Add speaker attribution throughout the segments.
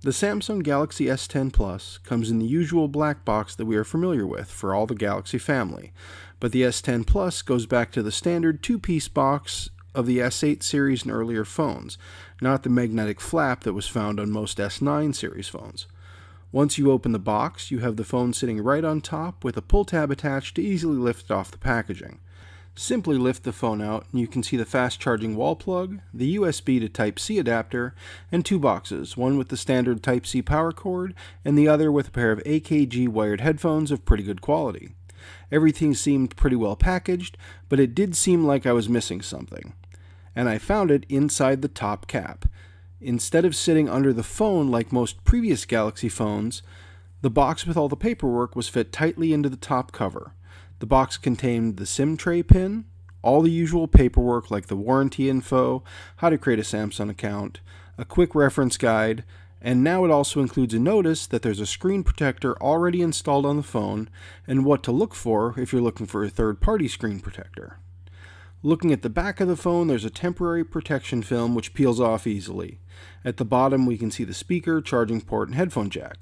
Speaker 1: The Samsung Galaxy S10 Plus comes in the usual black box that we are familiar with for all the Galaxy family, but the S10 Plus goes back to the standard two-piece box of the S8 series and earlier phones, not the magnetic flap that was found on most S9 series phones. Once you open the box, you have the phone sitting right on top with a pull tab attached to easily lift it off the packaging. Simply lift the phone out and you can see the fast charging wall plug, the USB to Type-C adapter, and two boxes, one with the standard Type-C power cord and the other with a pair of AKG wired headphones of pretty good quality. Everything seemed pretty well packaged, but it did seem like I was missing something. And I found it inside the top cap. Instead of sitting under the phone like most previous Galaxy phones, the box with all the paperwork was fit tightly into the top cover. The box contained the SIM tray pin, all the usual paperwork like the warranty info, how to create a Samsung account, a quick reference guide, and now it also includes a notice that there's a screen protector already installed on the phone and what to look for if you're looking for a third-party screen protector. Looking at the back of the phone, there's a temporary protection film which peels off easily. At the bottom we can see the speaker, charging port, and headphone jack.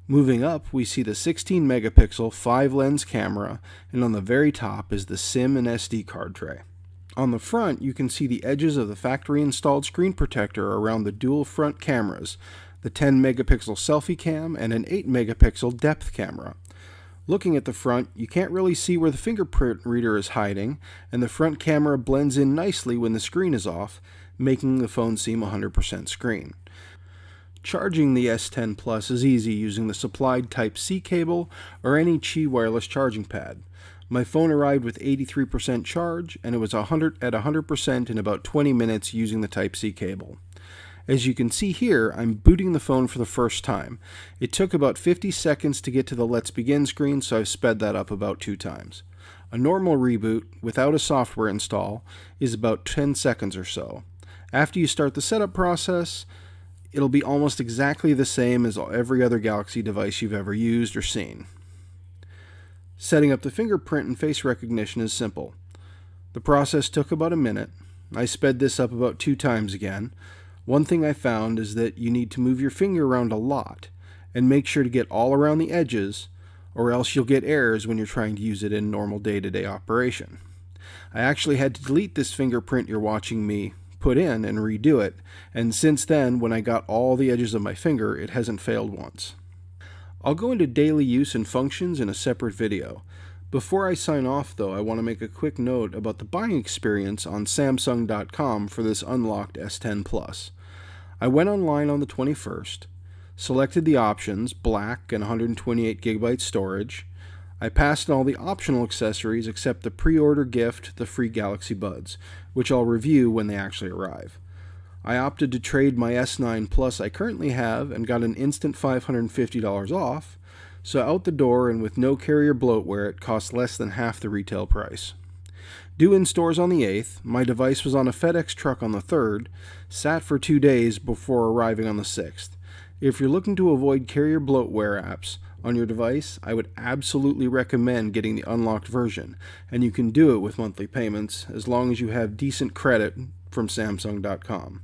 Speaker 1: Moving up, we see the 16 megapixel 5-lens camera, and on the very top is the SIM and SD card tray. On the front, you can see the edges of the factory-installed screen protector around the dual front cameras, the 10 megapixel selfie cam and an 8 megapixel depth camera. Looking at the front, you can't really see where the fingerprint reader is hiding, and the front camera blends in nicely when the screen is off, making the phone seem 100% screen. Charging the S10 Plus is easy using the supplied Type-C cable or any Qi wireless charging pad. My phone arrived with 83% charge, and it was at 100% in about 20 minutes using the Type-C cable. As you can see here, I'm booting the phone for the first time. It took about 50 seconds to get to the Let's Begin screen, so I've sped that up about 2 times. A normal reboot, without a software install, is about 10 seconds or so. After you start the setup process, it'll be almost exactly the same as every other Galaxy device you've ever used or seen. Setting up the fingerprint and face recognition is simple. The process took about a minute. I sped this up about 2 times again. One thing I found is that you need to move your finger around a lot and make sure to get all around the edges, or else you'll get errors when you're trying to use it in normal day-to-day operation. I actually had to delete this fingerprint you're watching me put in and redo it, and since then, when I got all the edges of my finger, it hasn't failed once. I'll go into daily use and functions in a separate video. Before I sign off though, I want to make a quick note about the buying experience on Samsung.com for this unlocked S10 Plus. I went online on the 21st, selected the options, black and 128GB storage. I passed in all the optional accessories except the pre-order gift, the free Galaxy Buds, which I'll review when they actually arrive. I opted to trade my S9 Plus I currently have and got an instant $550 off, so out the door and with no carrier bloatware it cost less than half the retail price. Due in stores on the 8th, my device was on a FedEx truck on the 3rd, sat for 2 days before arriving on the 6th. If you're looking to avoid carrier bloatware apps on your device, I would absolutely recommend getting the unlocked version, and you can do it with monthly payments as long as you have decent credit from Samsung.com.